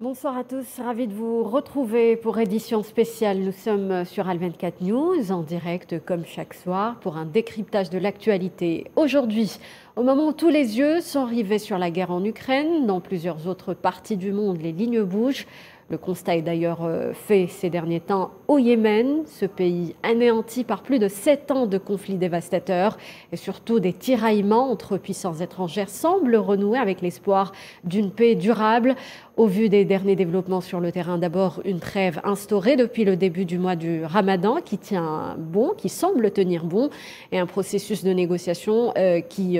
Bonsoir à tous, ravi de vous retrouver pour édition spéciale. Nous sommes sur Al24 News, en direct comme chaque soir, pour un décryptage de l'actualité. Aujourd'hui, au moment où tous les yeux sont rivés sur la guerre en Ukraine, dans plusieurs autres parties du monde, les lignes bougent. Le constat est d'ailleurs fait ces derniers temps au Yémen, ce pays anéanti par plus de 7 ans de conflits dévastateurs et surtout des tiraillements entre puissances étrangères semblent renouer avec l'espoir d'une paix durable. Au vu des derniers développements sur le terrain, d'abord une trêve instaurée depuis le début du mois du Ramadan qui tient bon, qui semble tenir bon, et un processus de négociation qui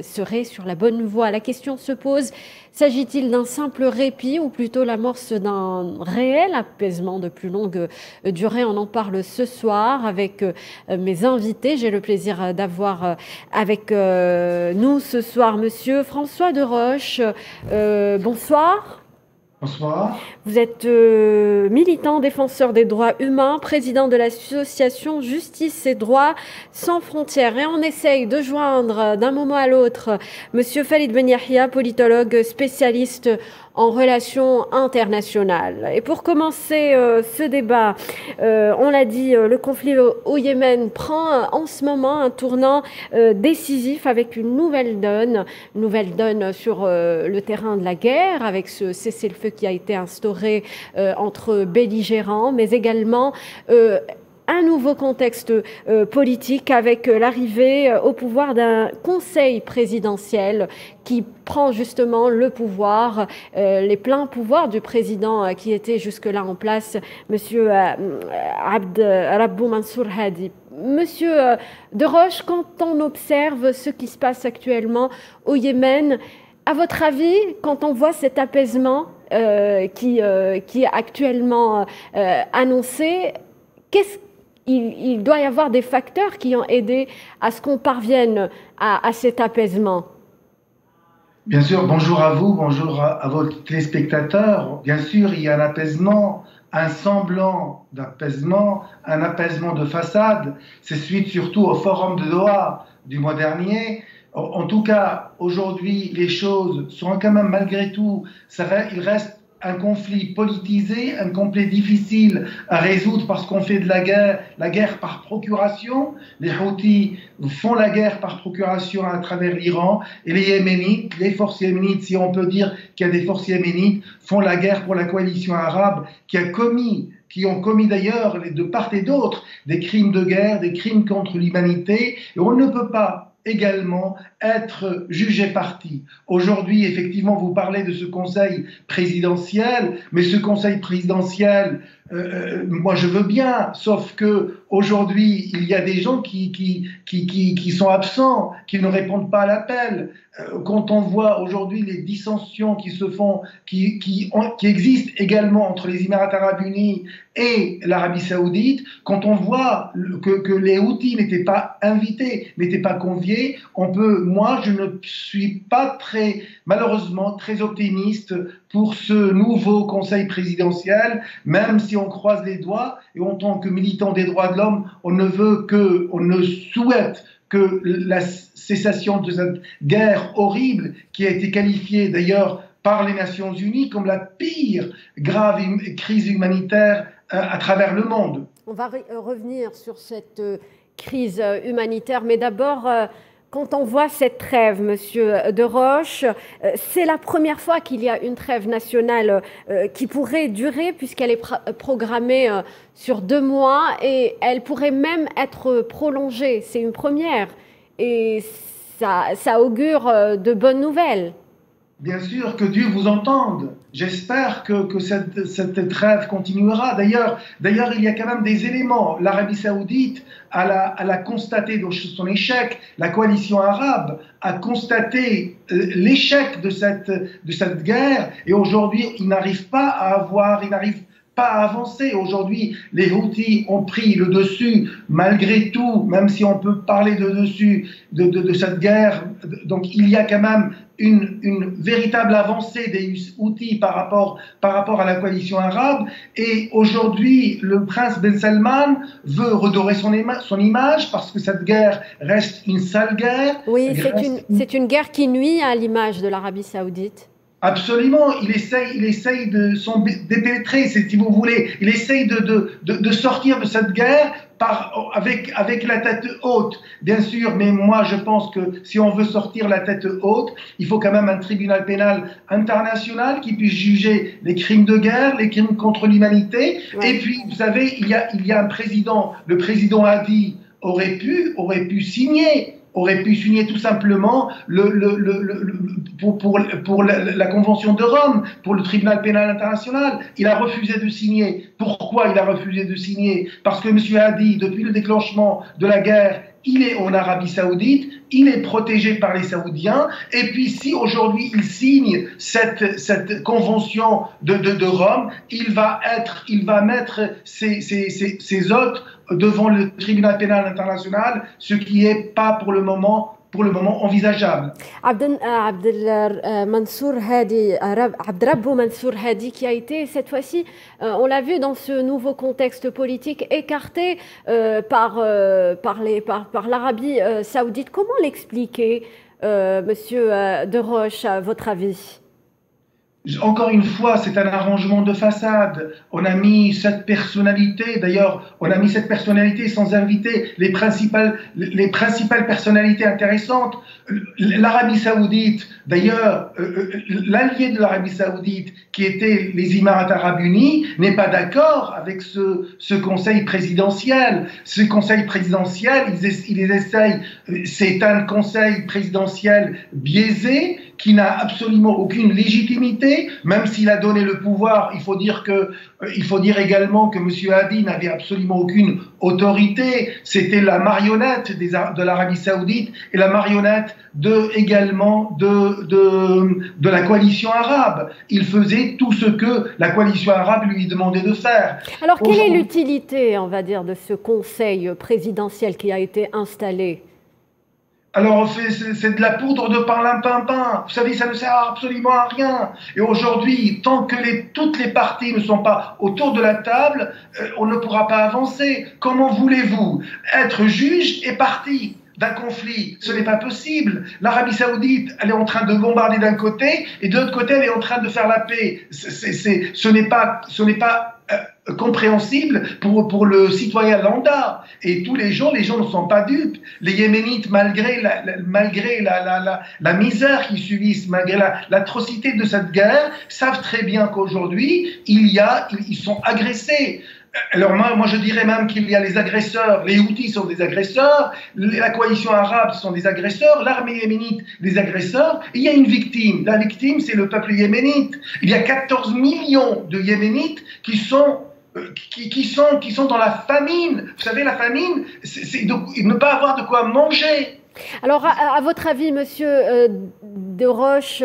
serait sur la bonne voie. La question se pose, s'agit-il d'un simple répit ou plutôt l'amorce d'un réel apaisement de plus longue durée? On en parle ce soir avec mes invités. J'ai le plaisir d'avoir avec nous ce soir Monsieur François Deroche. Bonsoir. Bonsoir. Vous êtes militant, défenseur des droits humains, président de l'association Justice et Droits sans frontières. Et on essaye de joindre d'un moment à l'autre Monsieur Khalid Ben Yahia, politologue spécialiste en relations internationales. Et pour commencer ce débat, on l'a dit, le conflit au Yémen prend en ce moment un tournant décisif avec une nouvelle donne sur le terrain de la guerre, avec ce cessez-le-feu qui a été instauré entre belligérants, mais également un nouveau contexte politique avec l'arrivée au pouvoir d'un conseil présidentiel qui prend justement le pouvoir, les pleins pouvoirs du président qui était jusque-là en place, Monsieur Abd Rabbou Mansour Hadi. Monsieur Deroche, quand on observe ce qui se passe actuellement au Yémen, à votre avis, quand on voit cet apaisement qui est actuellement annoncé, il doit y avoir des facteurs qui ont aidé à ce qu'on parvienne à cet apaisement. Bien sûr, bonjour à vous, bonjour à vos téléspectateurs. Bien sûr, il y a un apaisement, un semblant d'apaisement, un apaisement de façade. C'est suite surtout au forum de Doha du mois dernier. En tout cas, aujourd'hui, les choses sont quand même malgré tout, il reste un conflit politisé, un conflit difficile à résoudre parce qu'on fait de la guerre par procuration. Les Houthis font la guerre par procuration à travers l'Iran et les Yéménites, les forces yéménites, si on peut dire qu'il y a des forces yéménites, font la guerre pour la coalition arabe qui ont commis d'ailleurs de part et d'autre des crimes de guerre, des crimes contre l'humanité, et on ne peut pas également être jugé parti. Aujourd'hui, effectivement, vous parlez de ce conseil présidentiel, mais ce conseil présidentiel, moi je veux bien, sauf que aujourd'hui il y a des gens qui sont absents, qui ne répondent pas à l'appel. Quand on voit aujourd'hui les dissensions qui se font, qui existent également entre les Émirats arabes unis et l'Arabie saoudite, quand on voit que les Houthis n'étaient pas invités, n'étaient pas conviés, moi je ne suis pas malheureusement très optimiste pour ce nouveau conseil présidentiel, même si on croise les doigts, et en tant que militant des droits de l'homme, on ne souhaite que la cessation de cette guerre horrible qui a été qualifiée d'ailleurs par les Nations Unies comme la pire grave crise humanitaire à travers le monde. On va revenir sur cette crise humanitaire, mais d'abord, quand on voit cette trêve, Monsieur Deroche, c'est la première fois qu'il y a une trêve nationale qui pourrait durer puisqu'elle est programmée sur 2 mois et elle pourrait même être prolongée. C'est une première et ça augure de bonnes nouvelles. Bien sûr, que Dieu vous entende. J'espère que cette trêve continuera. D'ailleurs, il y a quand même des éléments. L'Arabie saoudite, elle a constaté son échec. La coalition arabe a constaté l'échec de cette guerre. Et aujourd'hui, ils n'arrivent pas à avancer. Aujourd'hui, les Houthis ont pris le dessus, malgré tout, même si on peut parler de dessus de cette guerre. Donc, il y a quand même une véritable avancée des Houthis par rapport à la coalition arabe. Et aujourd'hui, le prince Ben Salman veut redorer son image parce que cette guerre reste une sale guerre. Oui, c'est une guerre qui nuit à l'image de l'Arabie saoudite. Absolument, il essaye de s'en dépénétrer, si vous voulez. Il essaye de sortir de cette guerre avec la tête haute, bien sûr, mais moi je pense que si on veut sortir la tête haute, il faut quand même un tribunal pénal international qui puisse juger les crimes de guerre, les crimes contre l'humanité. Ouais. Et puis, vous savez, il y a un président, le président Hadi aurait pu signer tout simplement pour la Convention de Rome, pour le tribunal pénal international. Il a refusé de signer. Pourquoi il a refusé de signer? Parce que M. Hadi, depuis le déclenchement de la guerre, il est en Arabie Saoudite, il est protégé par les Saoudiens, et puis si aujourd'hui il signe cette convention de Rome, il va mettre ses hôtes devant le tribunal pénal international, ce qui n'est pas pour le moment envisageable. Abdrabou Mansour Hadi, qui a été cette fois-ci, on l'a vu dans ce nouveau contexte politique, écarté par l'Arabie Saoudite. Comment l'expliquer, Monsieur De Roche, à votre avis? Encore une fois, c'est un arrangement de façade. On a mis cette personnalité, d'ailleurs, on a mis cette personnalité sans inviter les principales personnalités intéressantes. L'Arabie Saoudite, d'ailleurs, l'allié de l'Arabie Saoudite, qui était les Émirats Arabes Unis, n'est pas d'accord avec ce conseil présidentiel. Ce conseil présidentiel, ils essayent, c'est un conseil présidentiel biaisé, qui n'a absolument aucune légitimité, même s'il a donné le pouvoir. Il faut dire également que M. Hadi n'avait absolument aucune autorité. C'était la marionnette de l'Arabie Saoudite et la marionnette également de la coalition arabe. Il faisait tout ce que la coalition arabe lui demandait de faire. Alors, quelle est l'utilité, on va dire, de ce conseil présidentiel qui a été installé ? Alors, c'est de la poudre de parlimpinpin. Vous savez, ça ne sert absolument à rien. Et aujourd'hui, tant que toutes les parties ne sont pas autour de la table, on ne pourra pas avancer. Comment voulez-vous être juge et partie d'un conflit? Ce n'est pas possible. L'Arabie Saoudite, elle est en train de bombarder d'un côté et de l'autre côté, elle est en train de faire la paix. Ce n'est pas compréhensible pour le citoyen lambda. Et tous les gens ne sont pas dupes. Les Yéménites, malgré la misère qu'ils subissent, malgré l'atrocité de cette guerre, savent très bien qu'aujourd'hui, ils sont agressés. Alors moi je dirais même qu'il y a les agresseurs, les Houthis sont des agresseurs, la coalition arabe sont des agresseurs, l'armée yéménite des agresseurs, et il y a une victime. La victime, c'est le peuple yéménite. Il y a 14 millions de Yéménites qui sont dans la famine. Vous savez, la famine, c'est ne pas avoir de quoi manger. Alors, à votre avis, Monsieur De Roche,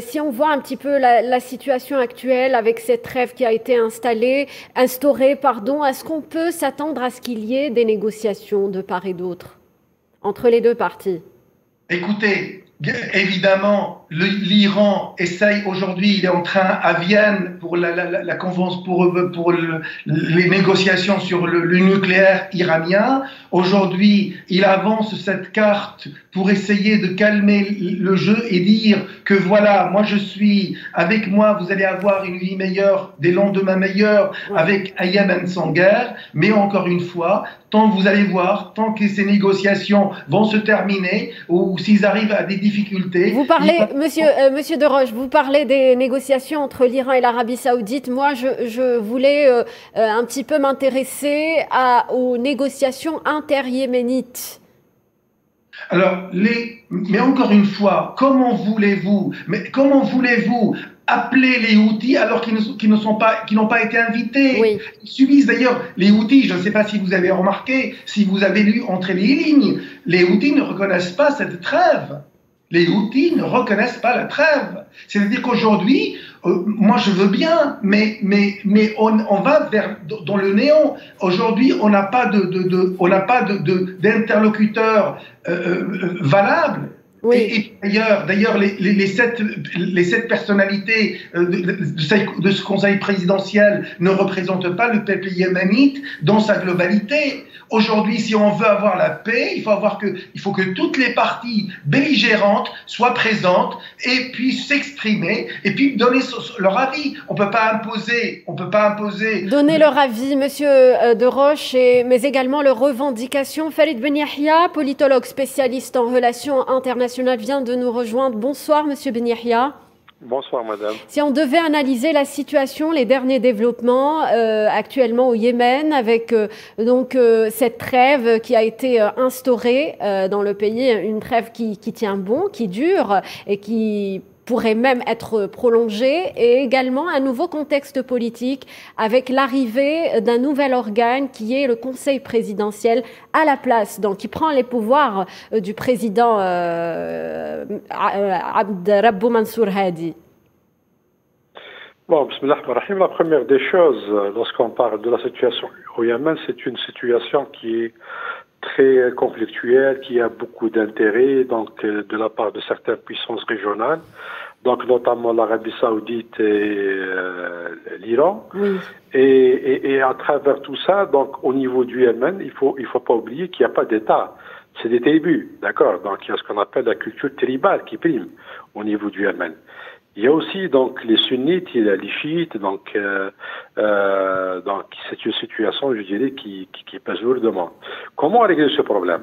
si on voit un petit peu la situation actuelle avec cette trêve qui a été instaurée, est-ce qu'on peut s'attendre à ce qu'il y ait des négociations de part et d'autre entre les deux parties? Écoutez, évidemment, l'Iran essaye aujourd'hui, il est en train à Vienne pour la convention, pour les négociations sur le nucléaire iranien. Aujourd'hui, il avance cette carte pour essayer de calmer le jeu et dire que voilà, moi je suis, avec moi vous allez avoir une vie meilleure, des lendemains meilleurs, avec un Yémen sans guerre. Mais encore une fois, tant que vous allez voir, tant que ces négociations vont se terminer ou s'ils arrivent à des difficultés. Vous parlez, Monsieur De Roche, vous parlez des négociations entre l'Iran et l'Arabie Saoudite. Moi, je voulais un petit peu m'intéresser aux négociations inter-yéménites. Alors, mais encore une fois, comment voulez-vous appeler les Houthis alors qu'ils n'ont pas été invités? Oui. Ils subissent d'ailleurs, les Houthis, je ne sais pas si vous avez remarqué, si vous avez lu entre les lignes, les Houthis ne reconnaissent pas cette trêve. Les Houthis ne reconnaissent pas la trêve. C'est-à-dire qu'aujourd'hui, moi je veux bien, mais on va dans le néant. Aujourd'hui, on n'a pas d'interlocuteur valable. Oui. Et d'ailleurs, les sept personnalités de ce conseil présidentiel ne représentent pas le peuple yéménite dans sa globalité. Aujourd'hui, si on veut avoir la paix, il faut que toutes les parties belligérantes soient présentes et puissent s'exprimer et puis donner leur avis. On peut pas imposer. Donner leur avis, Monsieur De Roche, mais également leurs revendications. Falid Ben Yahia, politologue spécialiste en relations internationales, vient de nous rejoindre. Bonsoir, Monsieur Ben Yahia. Bonsoir, madame. Si on devait analyser la situation, les derniers développements actuellement au Yémen, avec cette trêve qui a été instaurée dans le pays, une trêve qui tient bon, qui dure et qui pourrait même être prolongée, et également un nouveau contexte politique avec l'arrivée d'un nouvel organe qui est le Conseil présidentiel à la place, donc qui prend les pouvoirs du président Abd Rabbou Mansour Hadi. Bon, bismillah ar-Rahim. La première des choses, lorsqu'on parle de la situation au Yémen, c'est une situation qui est très conflictuelle, qui a beaucoup d'intérêts, donc de la part de certaines puissances régionales, donc notamment l'Arabie Saoudite et l'Iran. Oui. Et à travers tout ça, donc au niveau du Yémen, il faut pas oublier qu'il n'y a pas d'État. C'est des tribus, d'accord. Donc il y a ce qu'on appelle la culture tribale qui prime au niveau du Yémen. Il y a aussi donc les sunnites, il y a les chiites, donc c'est une situation, je dirais, qui pèse lourdement. Comment régler ce problème?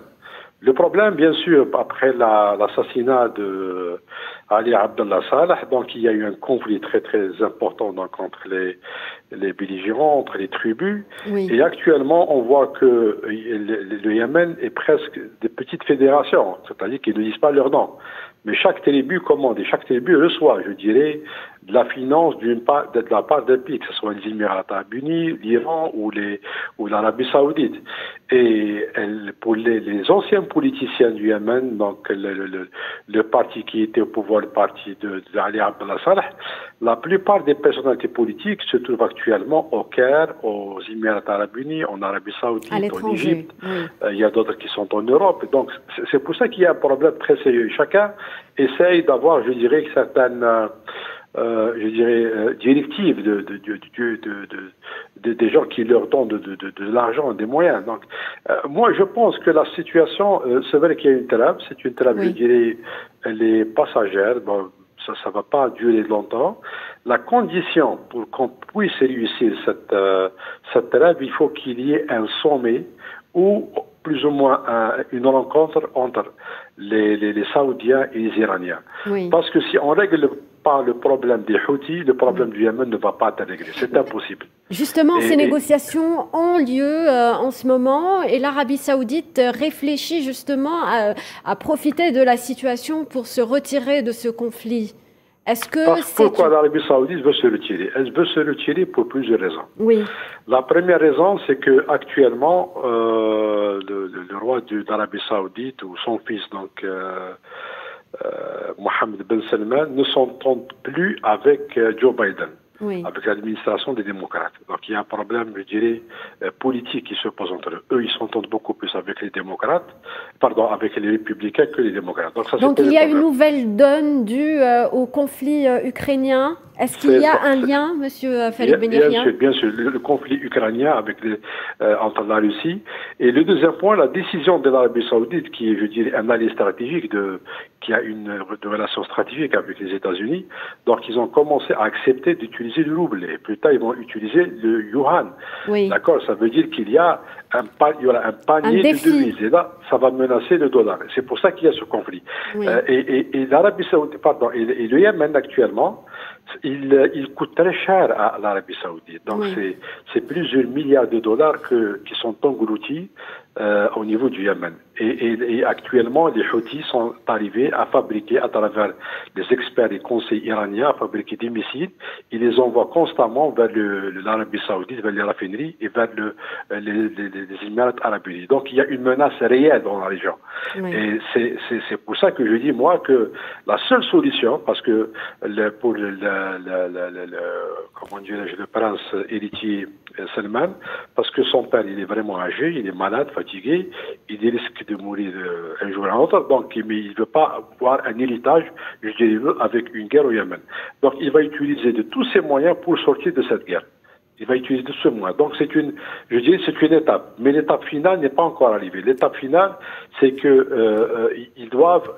Le problème, bien sûr, après l'assassinat de Ali Abdullah Saleh, donc il y a eu un conflit très très important donc entre les belligérants, entre les tribus. Oui. Et actuellement, on voit que le Yémen est presque des petites fédérations, c'est-à-dire qu'ils ne disent pas leur nom. Mais chaque tribu commande et chaque tribu reçoit, je dirais, de la finance de la part d'un pays, que ce soit les Émirats arabes unis, l'Iran ou l'Arabie saoudite. Et pour les anciens politiciens du Yémen, donc le parti qui était au pouvoir, le parti d'Ali Abdullah Saleh, la plupart des personnalités politiques se trouvent actuellement au Caire, aux Émirats arabes unis, en Arabie saoudite, en Égypte. Oui. Il y a d'autres qui sont en Europe. Donc c'est pour ça qu'il y a un problème très sérieux. Chacun essaye d'avoir, je dirais, certaines directives des gens qui leur donnent de l'argent, des moyens. Donc, moi, je pense que la situation, c'est vrai qu'il y a une trêve, c'est une trêve, Oui. je dirais, elle est passagère, bon, ça va pas durer longtemps. La condition pour qu'on puisse réussir cette trêve, il faut qu'il y ait un sommet ou plus ou moins une rencontre entre les Saoudiens et les Iraniens. Oui. Parce que si on règle pas le problème des Houthis, le problème du Yémen ne va pas être réglé. C'est impossible. Justement, ces négociations ont lieu en ce moment et l'Arabie Saoudite réfléchit justement à profiter de la situation pour se retirer de ce conflit. Est-ce que pourquoi l'Arabie Saoudite veut se retirer? Elle veut se retirer pour plusieurs raisons. Oui. La première raison, c'est que actuellement, le roi d'Arabie Saoudite ou son fils, donc Mohammed Ben Salman, ne s'entendent plus avec Joe Biden. Oui. Avec l'administration des démocrates. Donc il y a un problème, je dirais, politique qui se pose entre eux. Eux, ils s'entendent beaucoup plus avec les démocrates, avec les républicains que les démocrates. Donc il y a une nouvelle donne due au conflit ukrainien. Est-ce qu'il y a un lien, Monsieur Falid Ben Yahia? Bien sûr, le conflit ukrainien entre la Russie. Et le deuxième point, la décision de l'Arabie Saoudite, qui est, je dirais, un allié stratégique, qui a une relation stratégique avec les États-Unis. Donc, ils ont commencé à accepter d'utiliser le rouble. Et plus tard, ils vont utiliser le yuan. Oui. D'accord? Ça veut dire qu'il y aura un panier de devises. Et là, ça va menacer le dollar. C'est pour ça qu'il y a ce conflit. Oui. Et l'Arabie Saoudite, et le Yémen actuellement, il coûte très cher à l'Arabie Saoudite. Donc, oui. c'est plusieurs milliards de dollars qui sont engloutis au niveau du Yémen. Et actuellement, les Houthis sont arrivés à fabriquer, à travers les experts et conseils iraniens, à fabriquer des missiles. Ils les envoient constamment vers l'Arabie Saoudite, vers les raffineries et vers les Émirats arabes unis. Donc, il y a une menace réelle dans la région. Oui. Et c'est pour ça que je dis, moi, que la seule solution, parce que pour comment dirais-je, le prince héritier Salman, parce que son père, il est vraiment âgé, il est malade, fatigué, il risque risque de mourir un jour ou un autre. Donc, mais il ne veut pas avoir un héritage, je dirais, avec une guerre au Yémen. Donc, il va utiliser de tous ses moyens pour sortir de cette guerre. Il va utiliser de ce moyen. Donc, je dirais, c'est une étape. Mais l'étape finale n'est pas encore arrivée. L'étape finale, c'est que ils doivent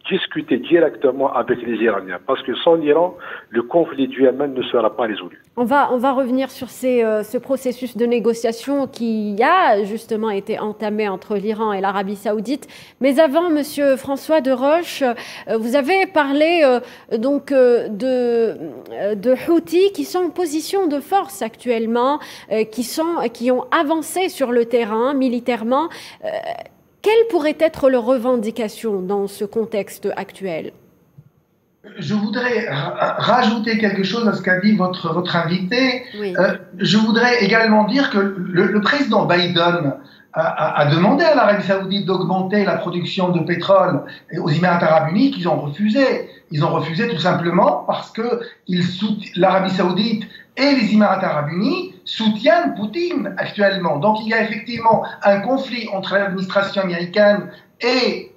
discuter directement avec les Iraniens. Parce que sans l'Iran, le conflit du Yémen ne sera pas résolu. On va revenir sur ce processus de négociation qui a justement été entamé entre l'Iran et l'Arabie Saoudite. Mais avant, Monsieur François Deroche, vous avez parlé de Houthis qui sont en position de force actuellement, qui ont avancé sur le terrain militairement. Quelles pourraient être leurs revendications dans ce contexte actuel ? Je voudrais rajouter quelque chose à ce qu'a dit votre invité. Oui. Je voudrais également dire que le président Biden a demandé à l'Arabie Saoudite d'augmenter la production de pétrole aux Émirats Arabes Unis, qu'ils ont refusé. Ils ont refusé tout simplement parce que l'Arabie Saoudite et les Émirats Arabes Unis soutiennent Poutine actuellement. Donc il y a effectivement un conflit entre l'administration américaine et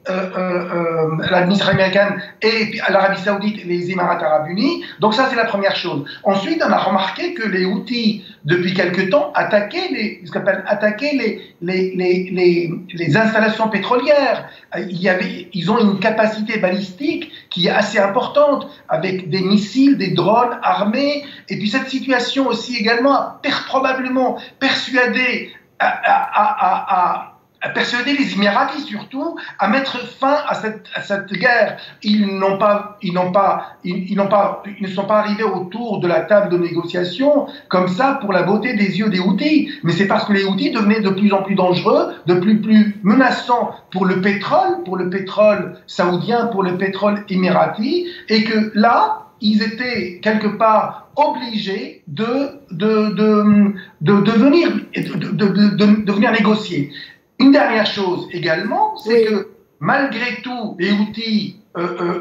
l'administration américaine et l'Arabie Saoudite et les Émirats Arabes Unis. Donc ça, c'est la première chose. Ensuite, on a remarqué que les Houthis, depuis quelque temps, attaquaient les installations pétrolières. Ils ont une capacité balistique qui est assez importante, avec des missiles, des drones armés. Et puis cette situation aussi également a probablement persuadé les Émiratis surtout à mettre fin à cette guerre. Ils ne sont pas arrivés autour de la table de négociation comme ça pour la beauté des yeux des Houthis, mais c'est parce que les Houthis devenaient de plus en plus dangereux, de plus menaçants pour le pétrole saoudien, pour le pétrole émirati, et que là, ils étaient quelque part obligés de venir négocier. Une dernière chose également, c'est que malgré tout, les Houthis,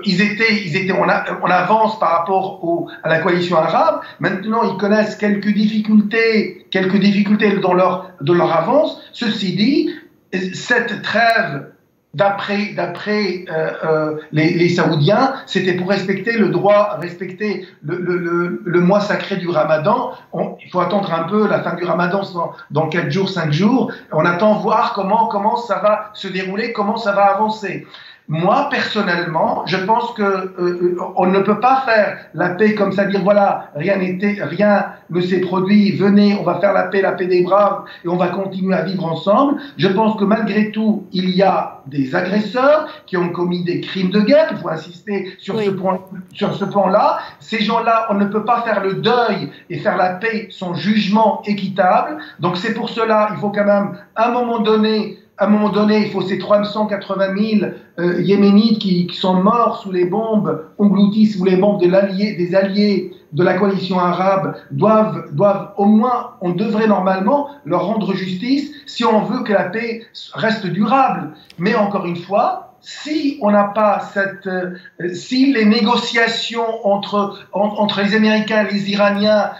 ils étaient en avance par rapport à la coalition arabe. Maintenant, ils connaissent quelques difficultés dans leur avance. Ceci dit, cette trêve d'après les Saoudiens, c'était pour respecter le droit, respecter le mois sacré du Ramadan. Il faut attendre un peu la fin du Ramadan dans 4 jours, 5 jours. On attend voir comment ça va se dérouler, comment ça va avancer. Moi, personnellement, je pense que on ne peut pas faire la paix comme ça, dire voilà, rien ne s'est produit, venez, on va faire la paix des braves et on va continuer à vivre ensemble. Je pense que malgré tout, il y a des agresseurs qui ont commis des crimes de guerre. Il faut insister sur ce point-là. Ces gens-là, on ne peut pas faire le deuil et faire la paix sans jugement équitable. Donc c'est pour cela, il faut quand même, à un moment donné, il faut ces 380 000 Yéménites qui sont morts sous les bombes, engloutis sous les bombes des alliés de la coalition arabe, doivent au moins, on devrait normalement leur rendre justice si on veut que la paix reste durable. Mais encore une fois, si on n'a pas si les négociations entre les Américains et les Iraniens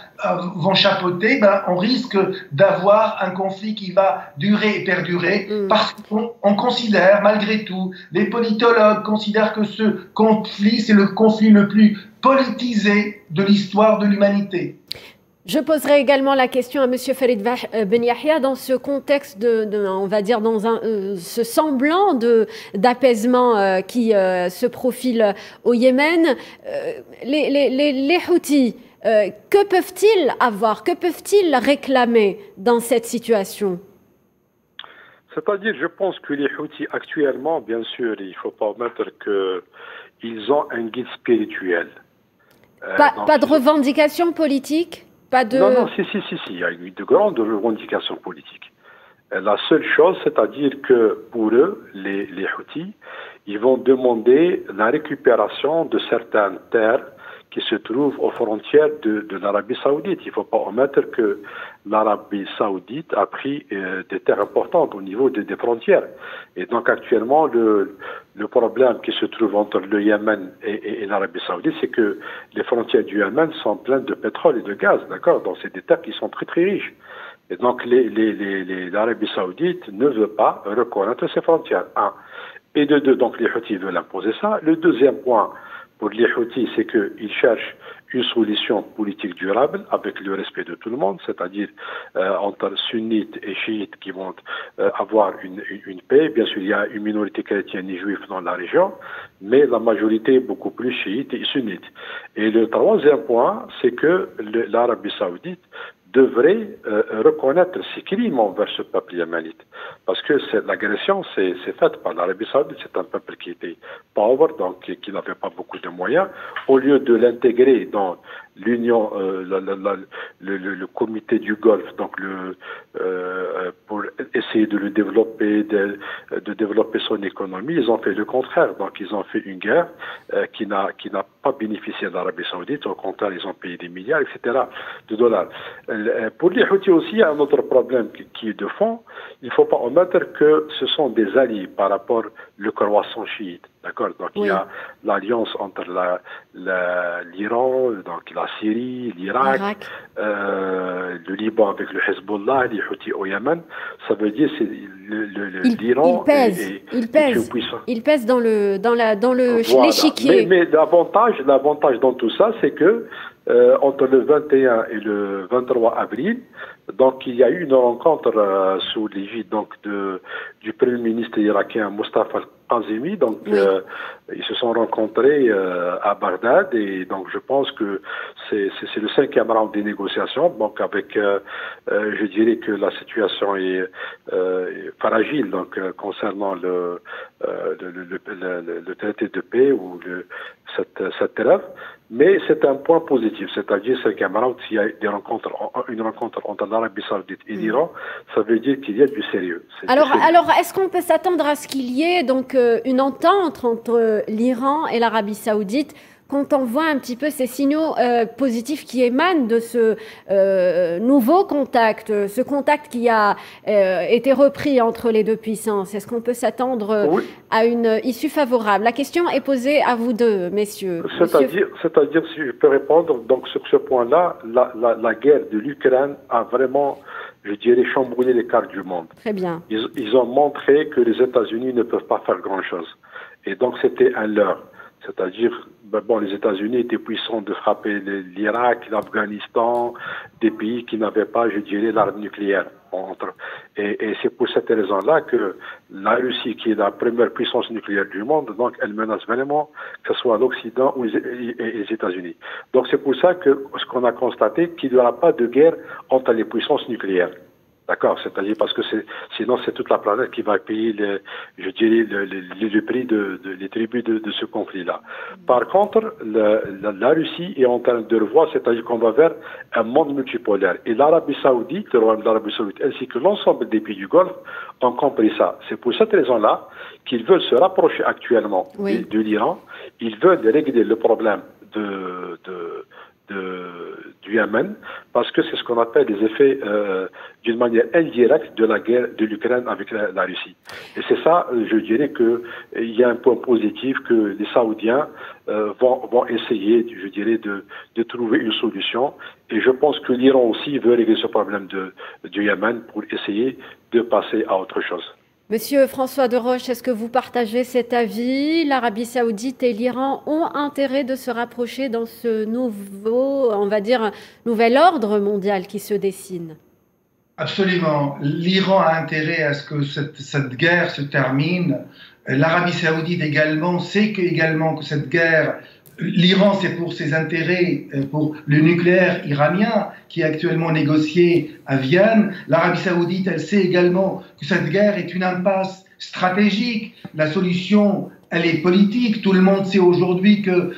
vont chapeauter, on risque d'avoir un conflit qui va durer et perdurer, parce qu'on considère, malgré tout, les politologues considèrent que ce conflit, c'est le conflit le plus politisé de l'histoire de l'humanité. Je poserai également la question à M. Farid Ben Yahia dans ce contexte on va dire, dans ce semblant d'apaisement qui se profile au Yémen. Les Houthis, que peuvent-ils avoir, que peuvent-ils réclamer dans cette situation ? C'est-à-dire, je pense que les Houthis actuellement, bien sûr, il ne faut pas omettre qu'ils ont un guide spirituel. Pas de revendications politiques ? Non, si, il y a eu de grandes revendications politiques. La seule chose, c'est-à-dire que pour eux, les Houthis, ils vont demander la récupération de certaines terres qui se trouvent aux frontières de l'Arabie Saoudite. Il ne faut pas omettre que l'Arabie Saoudite a pris des terres importantes au niveau des frontières. Et donc actuellement, le problème qui se trouve entre le Yémen et l'Arabie Saoudite, c'est que les frontières du Yémen sont pleines de pétrole et de gaz, d'accord ? Donc c'est des terres qui sont très très riches. Et donc l'Arabie Saoudite ne veut pas reconnaître ses frontières. Un. Et de deux, donc les Houthis veulent imposer ça. Le deuxième point pour les Houthis, c'est qu'ils cherchent une solution politique durable avec le respect de tout le monde, c'est-à-dire entre sunnites et chiites qui vont avoir une paix. Bien sûr, il y a une minorité chrétienne et juive dans la région, mais la majorité est beaucoup plus chiite et sunnite. Et le troisième point, c'est que l'Arabie Saoudite devrait reconnaître ses crimes envers ce peuple yéménite. Parce que l'agression, c'est faite par l'Arabie Saoudite. C'est un peuple qui était pauvre, donc qui n'avait pas beaucoup de moyens. Au lieu de l'intégrer dans l'Union, le comité du Golfe, donc pour essayer de le développer, de développer son économie, ils ont fait le contraire. Donc ils ont fait une guerre qui n'a pas bénéficié de l'Arabie Saoudite. Au contraire, ils ont payé des milliards, etc. de dollars. Pour les Houthis aussi, il y a un autre problème qui est de fond. Il ne faut pas omettre que ce sont des alliés par rapport au croissant chiite. D'accord. Donc il y a l'alliance entre l'Iran, donc la Syrie, l'Irak, le Liban avec le Hezbollah, les Houthis au Yémen. Ça veut dire c'est l'Iran il pèse dans l'échiquier. Mais l'avantage dans tout ça, c'est que entre le 21 et le 23 avril, donc il y a eu une rencontre sous l'égide du premier ministre irakien Mustafa Al-Kazemi. Donc ils se sont rencontrés à Bagdad, et donc je pense que c'est le 5e round des négociations. Donc avec je dirais que la situation est fragile donc concernant le traité de paix ou cette trêve. Mais c'est un point positif, c'est-à-dire 5e round, s'il y a une rencontre entre l'Arabie Saoudite et l'Iran, ça veut dire qu'il y a du sérieux. Alors, est-ce qu'on peut s'attendre à ce qu'il y ait donc une entente entre l'Iran et l'Arabie Saoudite quand on voit un petit peu ces signaux positifs qui émanent de ce nouveau contact, ce contact qui a été repris entre les deux puissances? Est-ce qu'on peut s'attendre à une issue favorable? La question est posée à vous deux, messieurs. C'est-à-dire, si je peux répondre, donc sur ce point-là, la guerre de l'Ukraine a vraiment, je dirais, chamboulé les cartes du monde. Très bien. Ils ont montré que les États-Unis ne peuvent pas faire grand-chose. Et donc c'était un leurre. C'est-à-dire, les États-Unis étaient puissants de frapper l'Irak, l'Afghanistan, des pays qui n'avaient pas, je dirais, l'arme nucléaire. Et c'est pour cette raison-là que la Russie, qui est la première puissance nucléaire du monde, donc elle menace vraiment que ce soit l'Occident ou les États-Unis. Donc c'est pour ça que ce qu'on a constaté, qu'il n'y aura pas de guerre entre les puissances nucléaires. D'accord, c'est-à-dire parce que sinon c'est toute la planète qui va payer le prix des tributs de ce conflit-là. Par contre, la Russie est en train de le voir, c'est-à-dire qu'on va vers un monde multipolaire. Et l'Arabie Saoudite, le royaume d'Arabie Saoudite, ainsi que l'ensemble des pays du Golfe ont compris ça. C'est pour cette raison-là qu'ils veulent se rapprocher actuellement de l'Iran. Ils veulent régler le problème du Yémen, parce que c'est ce qu'on appelle les effets d'une manière indirecte de la guerre de l'Ukraine avec la Russie. Et c'est ça, je dirais qu'il y a un point positif que les Saoudiens vont essayer, je dirais, de trouver une solution. Et je pense que l'Iran aussi veut régler ce problème du Yémen pour essayer de passer à autre chose. Monsieur François Deroche, est-ce que vous partagez cet avis? L'Arabie Saoudite et l'Iran ont intérêt de se rapprocher dans ce nouvel ordre mondial qui se dessine? Absolument. L'Iran a intérêt à ce que cette guerre se termine. L'Arabie Saoudite également sait que cette guerre, l'Iran, c'est pour ses intérêts, pour le nucléaire iranien qui est actuellement négocié à Vienne. L'Arabie Saoudite, elle sait également que cette guerre est une impasse stratégique. La solution, elle est politique. Tout le monde sait aujourd'hui que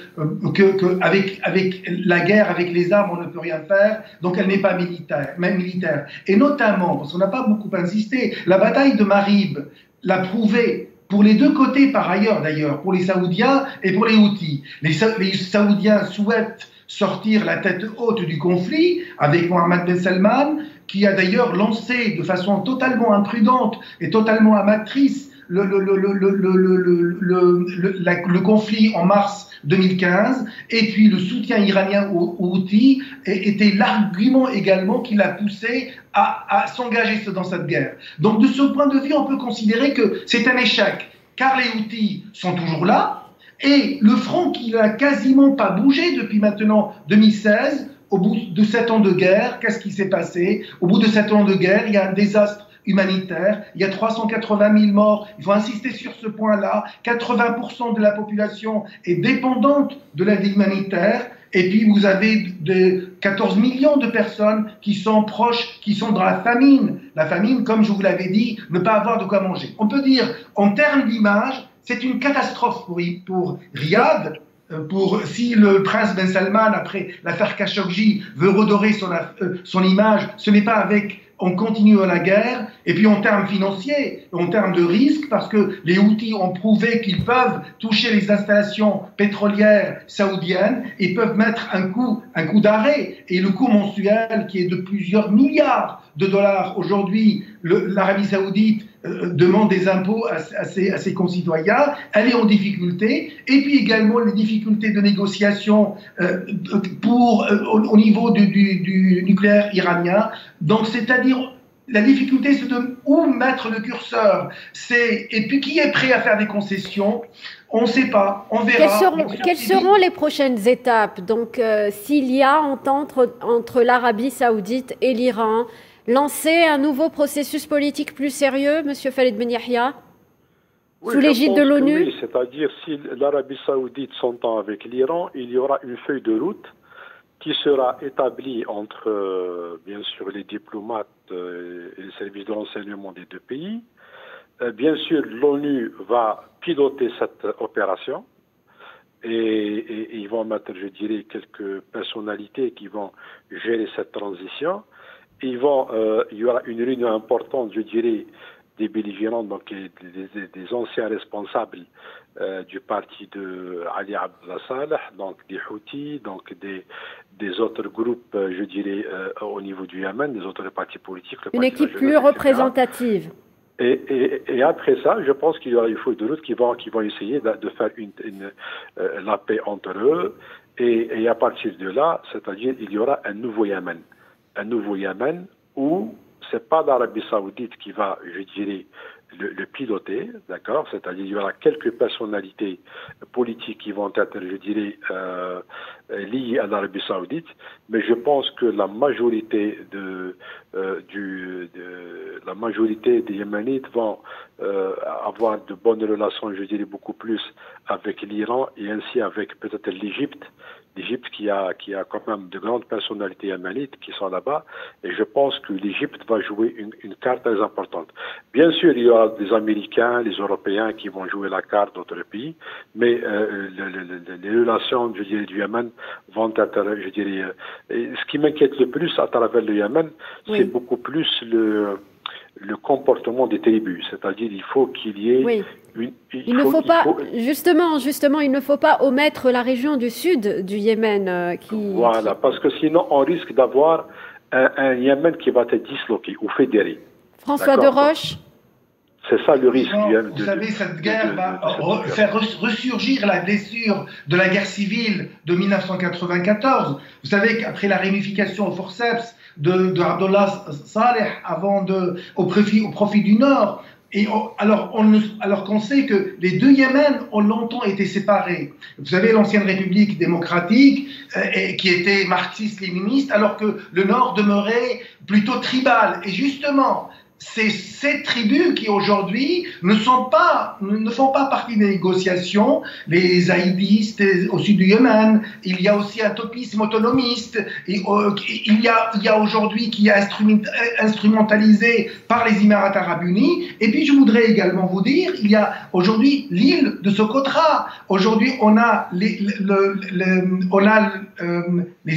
avec la guerre, avec les armes, on ne peut rien faire. Donc, elle n'est pas militaire. Et notamment, parce qu'on n'a pas beaucoup insisté, la bataille de Marib l'a prouvé. Pour les deux côtés, par ailleurs d'ailleurs, pour les Saoudiens et pour les Houthis. Les Saoudiens souhaitent sortir la tête haute du conflit avec Mohammed Ben Salman, qui a d'ailleurs lancé de façon totalement imprudente et totalement amatrice le conflit en mars 2015, et puis le soutien iranien aux Houthis était l'argument également qui l'a poussé à s'engager dans cette guerre. Donc de ce point de vue, on peut considérer que c'est un échec, car les Houthis sont toujours là, et le front qui n'a quasiment pas bougé depuis maintenant 2016, au bout de 7 ans de guerre, qu'est-ce qui s'est passé? Au bout de 7 ans de guerre, il y a un désastre humanitaire, il y a 380 000 morts, il faut insister sur ce point-là, 80% de la population est dépendante de l'aide humanitaire, et puis vous avez 14 millions de personnes qui sont proches, qui sont dans la famine. La famine, comme je vous l'avais dit, ne pas avoir de quoi manger. On peut dire, en termes d'image, c'est une catastrophe pour Riyad. Si le prince Ben Salman, après l'affaire Khashoggi, veut redorer son image, ce n'est pas on continue la guerre, et puis en termes financiers, en termes de risque, parce que les Houthis ont prouvé qu'ils peuvent toucher les installations pétrolières saoudiennes et peuvent mettre un coup d'arrêt. Et le coût mensuel, qui est de plusieurs milliards de dollars aujourd'hui, l'Arabie saoudite demande des impôts à ses concitoyens, elle est en difficulté, et puis également les difficultés de négociation au niveau du nucléaire iranien. Donc c'est-à-dire la difficulté, c'est de où mettre le curseur. Et puis qui est prêt à faire des concessions? On ne sait pas, on verra. Quelles seront les prochaines étapes? Donc s'il y a entente entre l'Arabie saoudite et l'Iran, lancer un nouveau processus politique plus sérieux, M. Khalid Ben Yahya, sous l'égide de l'ONU? Oui, c'est-à-dire si l'Arabie saoudite s'entend avec l'Iran, il y aura une feuille de route qui sera établie entre, bien sûr, les diplomates et les services de renseignement des deux pays. Bien sûr, l'ONU va piloter cette opération et ils vont mettre, je dirais, quelques personnalités qui vont gérer cette transition. Il y aura une réunion importante, je dirais, des belligérants, donc des anciens responsables du parti de Ali Abdullah Saleh, donc des Houthis, donc des autres groupes, je dirais, au niveau du Yémen, des autres partis politiques. Une équipe plus représentative. Et après ça, je pense qu'il y aura une feuille de route qui vont essayer de faire la paix entre eux. Et à partir de là, c'est-à-dire il y aura un nouveau Yémen. Un nouveau Yémen où c'est pas l'Arabie saoudite qui va, je dirais, le piloter, d'accord? C'est-à-dire il y aura quelques personnalités politiques qui vont être, je dirais, liées à l'Arabie saoudite, mais je pense que la majorité des Yéménites vont avoir de bonnes relations, je dirais, beaucoup plus avec l'Iran et ainsi avec peut-être l'Égypte. L'Égypte qui a quand même de grandes personnalités yéménites qui sont là-bas, et je pense que l'Égypte va jouer une carte très importante. Bien sûr, il y aura des Américains, les Européens qui vont jouer la carte d'autres pays, mais les relations, je dirais, du Yémen vont être, je dirais, ce qui m'inquiète le plus à travers le Yémen, c'est beaucoup plus le comportement des tribus, c'est-à-dire il faut qu'il y ait Justement, il ne faut pas omettre la région du sud du Yémen. Voilà, parce que sinon on risque d'avoir un Yémen qui va être disloqué ou fédéré. François Deroche. C'est ça le risque. Vous savez, cette guerre va faire ressurgir la blessure de la guerre civile de 1994. Vous savez qu'après la réunification au forceps de Abdullah Saleh au profit du Nord, alors qu'on sait que les deux Yémen ont longtemps été séparés. Vous savez, l'ancienne République démocratique, qui était marxiste-léniniste, alors que le Nord demeurait plutôt tribal. Et justement, c'est ces tribus qui aujourd'hui ne font pas partie des négociations. Les zaïdistes au sud du Yémen, il y a aussi un topisme autonomiste, et, il y a aujourd'hui qui est instrumentalisé par les Émirats arabes unis. Et puis je voudrais également vous dire, il y a aujourd'hui l'île de Socotra. Aujourd'hui on a les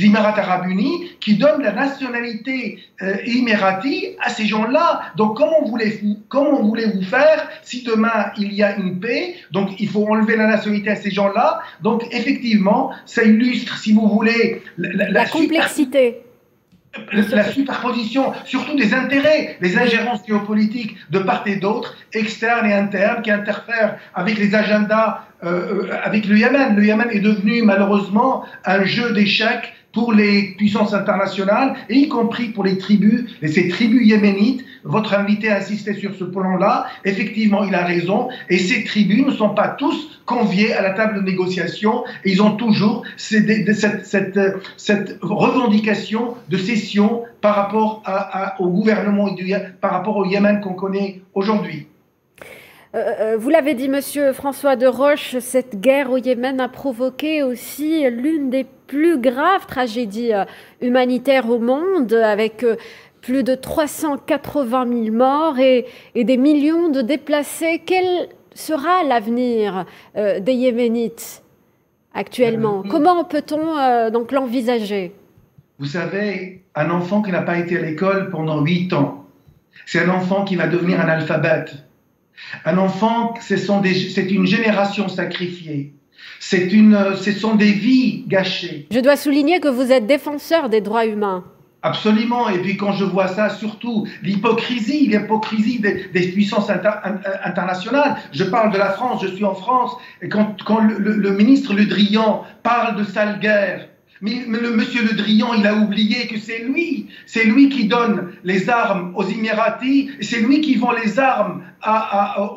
Émirats arabes unis qui donnent la nationalité émirati à ces gens-là. Donc comment voulez-vous faire si demain il y a une paix? Donc il faut enlever la nationalité à ces gens-là. Donc effectivement, ça illustre, si vous voulez, la complexité. la superposition, surtout des intérêts, les ingérences géopolitiques de part et d'autre, externes et internes, qui interfèrent avec les agendas, avec le Yémen. Le Yémen est devenu malheureusement un jeu d'échecs pour les puissances internationales, et y compris pour les tribus, et ces tribus yéménites. Votre invité a insisté sur ce plan-là. Effectivement, il a raison. Et ces tribus ne sont pas tous conviés à la table de négociation. Et ils ont toujours cette revendication de cession par rapport au gouvernement, par rapport au Yémen qu'on connaît aujourd'hui. Vous l'avez dit, Monsieur François de Roche, cette guerre au Yémen a provoqué aussi l'une des plus graves tragédies humanitaires au monde, avec plus de 380 000 morts et des millions de déplacés. Quel sera l'avenir des Yéménites actuellement? Comment peut-on donc l'envisager? Vous savez, un enfant qui n'a pas été à l'école pendant 8 ans, c'est un enfant qui va devenir un alphabète. Un enfant, c'est une génération sacrifiée. Ce sont des vies gâchées. Je dois souligner que vous êtes défenseur des droits humains. Absolument. Et puis quand je vois ça, surtout l'hypocrisie des puissances internationales. Je parle de la France, je suis en France. Et quand le ministre Le Drian parle de sale guerre, mais monsieur Le Drian, il a oublié que c'est lui qui donne les armes aux Émiratis, et c'est lui qui vend les armes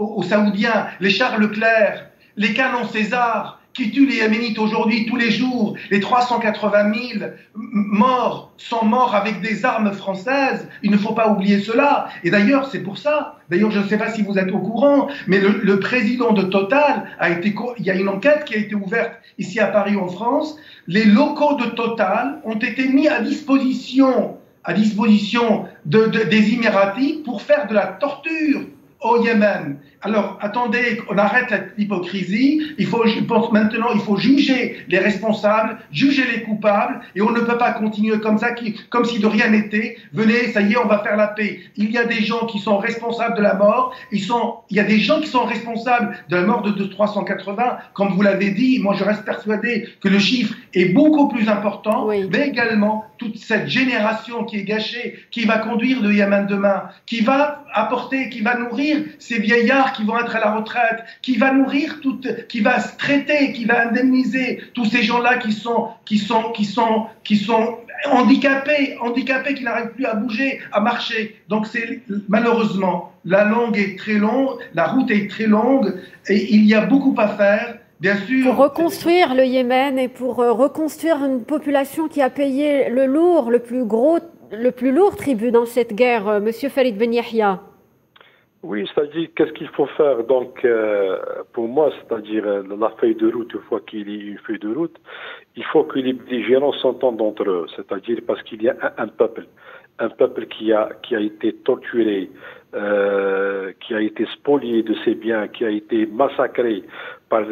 aux Saoudiens, les chars Leclerc, les canons César, qui tuent les Yéménites aujourd'hui tous les jours. Les 380 000 morts sont morts avec des armes françaises. Il ne faut pas oublier cela. Et d'ailleurs, c'est pour ça. D'ailleurs, je ne sais pas si vous êtes au courant, mais le président de Total il y a une enquête qui a été ouverte ici à Paris, en France. Les locaux de Total ont été mis à disposition des Émiratis pour faire de la torture au Yémen. Alors, attendez, on arrête l'hypocrisie. Je pense maintenant, il faut juger les responsables, juger les coupables, et on ne peut pas continuer comme ça, comme si de rien n'était. Venez, ça y est, on va faire la paix. Il y a des gens qui sont responsables de la mort. Il y a des gens qui sont responsables de la mort de 380. Comme vous l'avez dit, moi je reste persuadé que le chiffre est beaucoup plus important, oui. Mais également toute cette génération qui est gâchée, qui va conduire le Yémen demain, qui va nourrir ces vieillards qui vont être à la retraite, qui va nourrir qui va se traiter, qui va indemniser tous ces gens-là qui sont handicapés, qui n'arrivent plus à bouger, à marcher. Donc malheureusement, la route est très longue et il y a beaucoup à faire. Bien sûr. Pour reconstruire le Yémen et pour reconstruire une population qui a payé le plus lourd tribut dans cette guerre, Monsieur Falid Ben Yahya. Oui, c'est-à-dire, qu'est-ce qu'il faut faire? Donc, pour moi, c'est-à-dire, la feuille de route, une fois qu'il y a une feuille de route, il faut que les belligérants s'entendent entre eux. C'est-à-dire, parce qu'il y a un peuple qui a été torturé, qui a été spolié de ses biens, qui a été massacré par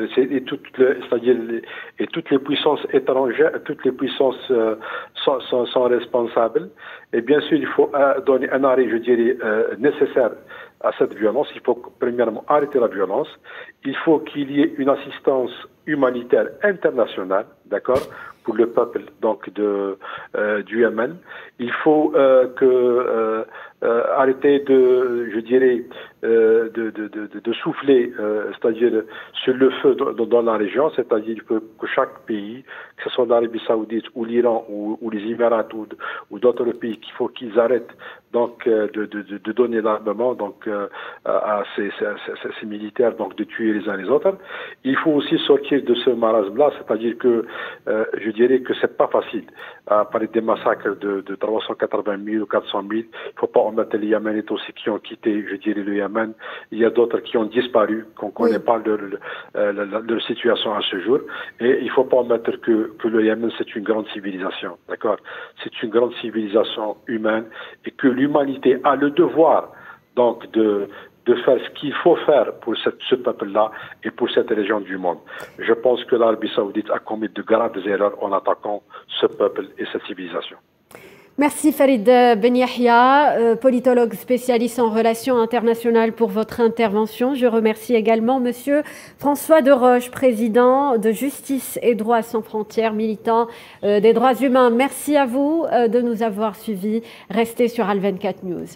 toutes les puissances étrangères, toutes les puissances sont responsables. Et bien sûr, il faut donner un arrêt, je dirais, nécessaire à cette violence. Il faut premièrement arrêter la violence. Il faut qu'il y ait une assistance humanitaire internationale, d'accord, pour le peuple donc du Yémen. Il faut arrêter de souffler, c'est-à-dire sur le feu dans la région, c'est-à-dire que chaque pays, que ce soit l'Arabie Saoudite ou l'Iran ou les Émirats ou d'autres pays, qu'il faut qu'ils arrêtent donc de donner l'armement donc à ces militaires, donc de tuer les uns les autres. Il faut aussi sortir de ce marasme-là, c'est-à-dire que je dirais que c'est pas facile. À parler des massacres de 380 000 ou 400 000, il faut pas omettre les Yéménites aussi qui ont quitté, je dirais, le Yémen. Il y a d'autres qui ont disparu, qu'on connaît pas leur situation à ce jour. Et il faut pas omettre que le Yémen, c'est une grande civilisation, d'accord? C'est une grande civilisation humaine et que l'humanité a le devoir, donc, de faire ce qu'il faut faire pour ce peuple-là et pour cette région du monde. Je pense que l'Arabie Saoudite a commis de graves erreurs en attaquant ce peuple et cette civilisation. Merci Farid Ben Yahia, politologue spécialiste en relations internationales pour votre intervention. Je remercie également Monsieur François Deroche, président de Justice et Droits sans frontières, militant des droits humains. Merci à vous de nous avoir suivis. Restez sur Al 24 News.